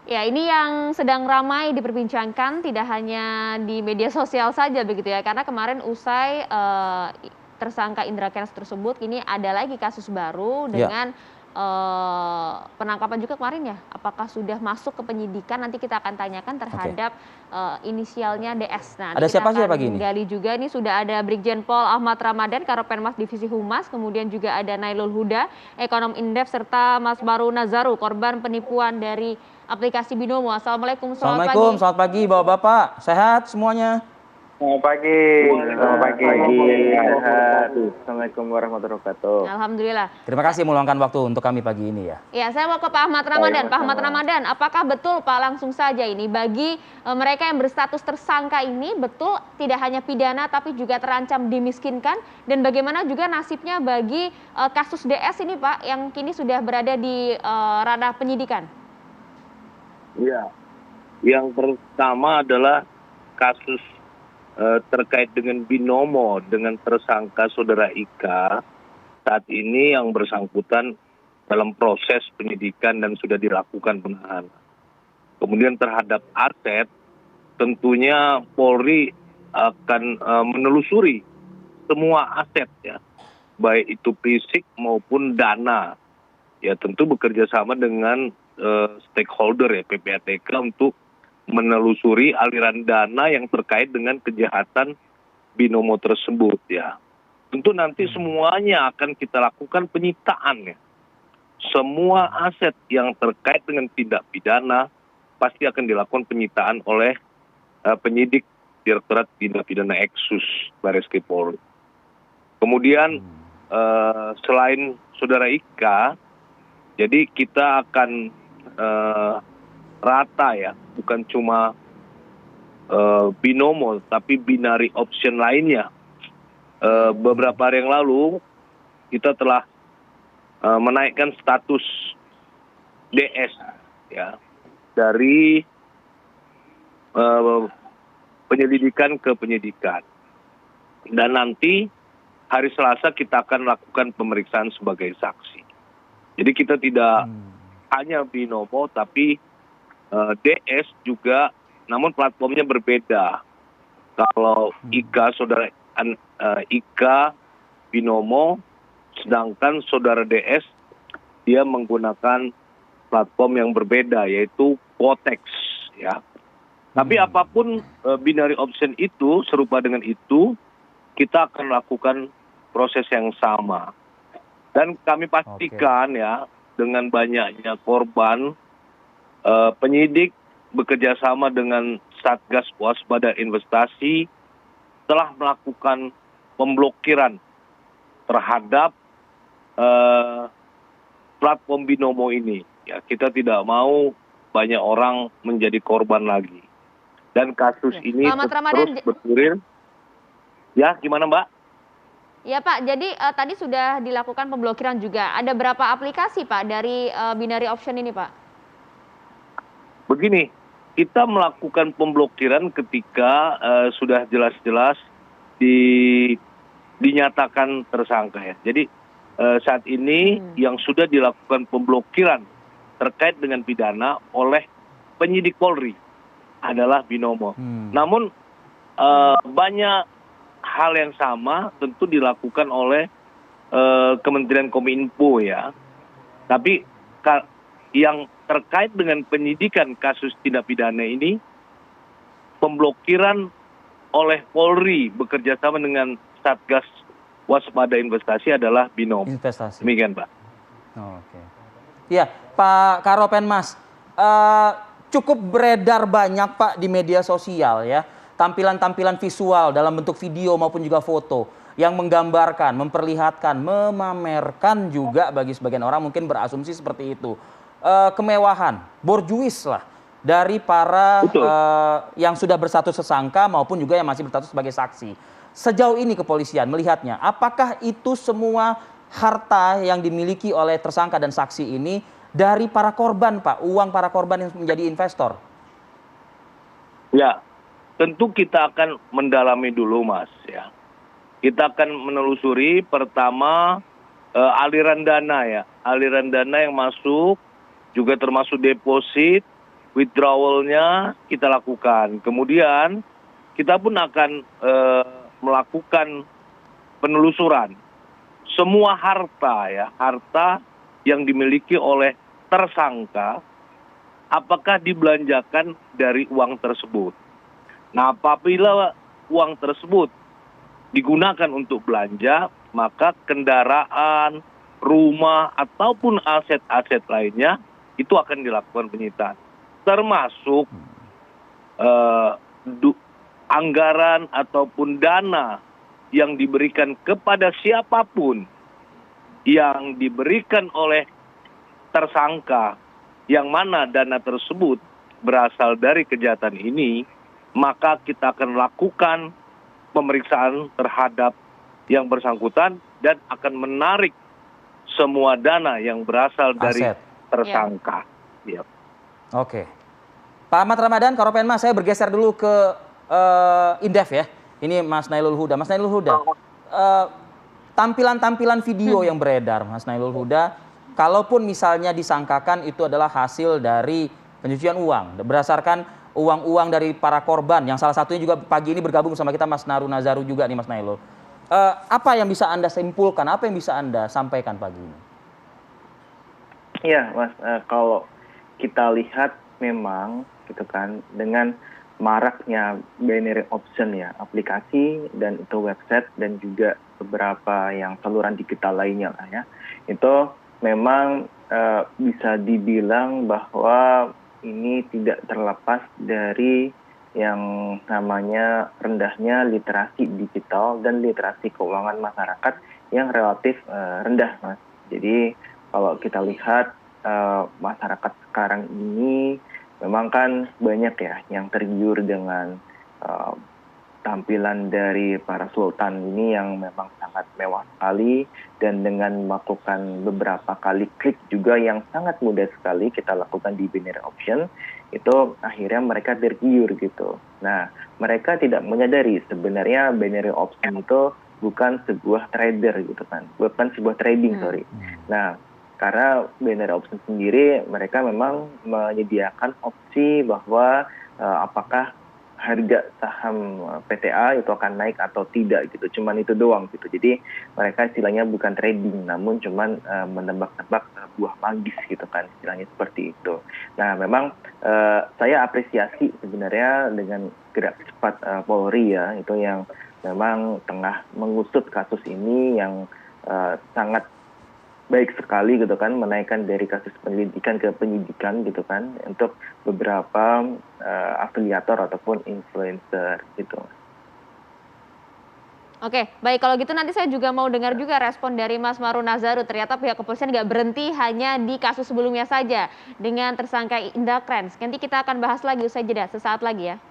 Ya, ini yang sedang ramai diperbincangkan tidak hanya di media sosial saja begitu ya, karena kemarin usai tersangka Indra Kents tersebut, ini ada lagi kasus baru Ya, dengan penangkapan juga kemarin ya. Apakah sudah masuk ke penyidikan? Nanti kita akan tanyakan oke. terhadap inisialnya DS. Nah, nanti Ada kita siapa saja pagi akan ini? gali juga. Ini sudah ada Brigjen Pol Ahmad Ramadan, Karopenmas Divisi Humas, kemudian juga ada Nailul Huda, Ekonom Indef, serta Mas Baru Nazaru, korban penipuan dari aplikasi Binomo. Assalamualaikum, selamat Assalamualaikum, pagi. selamat pagi Bapak-bapak. Sehat semuanya? Selamat pagi, selamat pagi. Sehat. Assalamualaikum warahmatullahi wabarakatuh. Alhamdulillah. Terima kasih meluangkan waktu untuk kami pagi ini ya. Ya, saya mau ke Pak Ahmad Ramadan. Pak Ahmad Ramadan, apakah betul Pak langsung saja ini bagi mereka yang berstatus tersangka ini betul tidak hanya pidana tapi juga terancam dimiskinkan, dan bagaimana juga nasibnya bagi kasus DS ini Pak yang kini sudah berada di ranah penyidikan? Ya, yang pertama adalah kasus terkait dengan Binomo dengan tersangka saudara Ika. Saat ini yang bersangkutan dalam proses penyidikan dan sudah dilakukan penahanan. Kemudian terhadap aset, tentunya Polri akan menelusuri semua aset ya, baik itu fisik maupun dana. Ya tentu bekerja sama dengan stakeholder ya, PPATK, untuk menelusuri aliran dana yang terkait dengan kejahatan Binomo tersebut ya. Tentu nanti semuanya akan kita lakukan penyitaan ya. Semua aset yang terkait dengan tindak pidana pasti akan dilakukan penyitaan oleh penyidik Direktorat Tindak Pidana Eksus Bareskrim Polri. Kemudian selain saudara Ika, jadi kita akan rata ya, bukan cuma Binomo tapi binary option lainnya. Beberapa hari yang lalu kita telah menaikkan status DS ya, dari penyelidikan ke penyidikan. Dan nanti hari Selasa kita akan lakukan pemeriksaan sebagai saksi. Jadi kita tidak hanya Binomo tapi DS juga, namun platformnya berbeda. Kalau Ika, saudara Ika Binomo, sedangkan saudara DS dia menggunakan platform yang berbeda, yaitu Quotex ya. Tapi apapun binary option itu, serupa dengan itu, kita akan lakukan proses yang sama. Dan kami pastikan ya, dengan banyaknya korban, penyidik bekerja sama dengan Satgas Waspada Investasi telah melakukan pemblokiran terhadap platform Binomo ini. Ya, kita tidak mau banyak orang menjadi korban lagi. Dan kasus ini terus bergulir. Ya, gimana Mbak? Ya Pak, jadi tadi sudah dilakukan pemblokiran juga. Ada berapa aplikasi Pak dari binary option ini Pak? Begini, kita melakukan pemblokiran ketika sudah jelas-jelas dinyatakan tersangka ya. Jadi saat ini yang sudah dilakukan pemblokiran terkait dengan pidana oleh penyidik Polri adalah Binomo. Namun banyak hal yang sama tentu dilakukan oleh Kementerian Kominfo ya. Tapi yang terkait dengan penyidikan kasus tindak pidana ini, pemblokiran oleh Polri bekerja sama dengan Satgas Waspada Investasi adalah Binomo. Investasi. Demikian Pak. Oke. Iya, Pak Karopenmas, cukup beredar banyak Pak di media sosial ya, tampilan-tampilan visual dalam bentuk video maupun juga foto yang menggambarkan, memperlihatkan, memamerkan juga bagi sebagian orang mungkin berasumsi seperti itu. Kemewahan, borjuis lah dari para yang sudah berstatus tersangka maupun juga yang masih berstatus sebagai saksi. Sejauh ini kepolisian melihatnya, apakah itu semua harta yang dimiliki oleh tersangka dan saksi ini dari para korban Pak, uang para korban yang menjadi investor? Ya, tentu kita akan mendalami dulu Mas ya. Kita akan menelusuri pertama aliran dana ya, aliran dana yang masuk juga termasuk deposit withdrawal-nya kita lakukan. Kemudian kita pun akan melakukan penelusuran semua harta yang dimiliki oleh tersangka, apakah dibelanjakan dari uang tersebut. Nah, apabila uang tersebut digunakan untuk belanja, maka kendaraan, rumah, ataupun aset-aset lainnya itu akan dilakukan penyitaan. Termasuk anggaran ataupun dana yang diberikan kepada siapapun yang diberikan oleh tersangka, yang mana dana tersebut berasal dari kejahatan ini, maka kita akan lakukan pemeriksaan terhadap yang bersangkutan dan akan menarik semua dana yang berasal dari Aset. tersangka. Ya. Oke. Pak Ahmad Ramadan, Karopenmas, saya bergeser dulu ke Indef ya. Ini Mas Nailul Huda. Mas Nailul Huda, tampilan-tampilan video yang beredar, Mas Nailul Huda, kalaupun misalnya disangkakan itu adalah hasil dari pencucian uang, berdasarkan uang-uang dari para korban, yang salah satunya juga pagi ini bergabung sama kita Mas Naru Nazaru juga nih Mas Nailul. Apa yang bisa Anda simpulkan, apa yang bisa Anda sampaikan pagi ini? Iya, Mas, kalau kita lihat memang gitu kan, dengan maraknya binary option ya, aplikasi dan itu website dan juga beberapa yang saluran digital lainnya lah ya, itu memang bisa dibilang bahwa ini tidak terlepas dari yang namanya rendahnya literasi digital dan literasi keuangan masyarakat yang relatif rendah, Mas. Jadi kalau kita lihat masyarakat sekarang ini memang kan banyak ya yang tergiur dengan tampilan dari para sultan ini yang memang sangat mewah sekali, dan dengan melakukan beberapa kali klik juga yang sangat mudah sekali kita lakukan di binary option, itu akhirnya mereka tergiur gitu. Nah, mereka tidak menyadari sebenarnya binary option itu bukan sebuah trader gitu kan, bukan sebuah trading, sorry. Nah, karena binary option sendiri mereka memang menyediakan opsi bahwa apakah harga saham PTA itu akan naik atau tidak gitu. Cuman itu doang gitu. Jadi mereka istilahnya bukan trading, namun cuman menebak-nebak buah magis gitu kan, istilahnya seperti itu. Nah, memang saya apresiasi sebenarnya dengan gerak cepat Polri ya, itu yang memang tengah mengusut kasus ini yang sangat baik sekali gitu kan, menaikkan dari kasus penyelidikan ke penyidikan gitu kan, untuk beberapa afiliator ataupun influencer gitu. Oke, baik, kalau gitu nanti saya juga mau dengar juga respon dari Mas Maru Nazaru. Ternyata pihak kepolisian nggak berhenti hanya di kasus sebelumnya saja dengan tersangka Indra Kents. Nanti kita akan bahas lagi usai jeda sesaat lagi ya.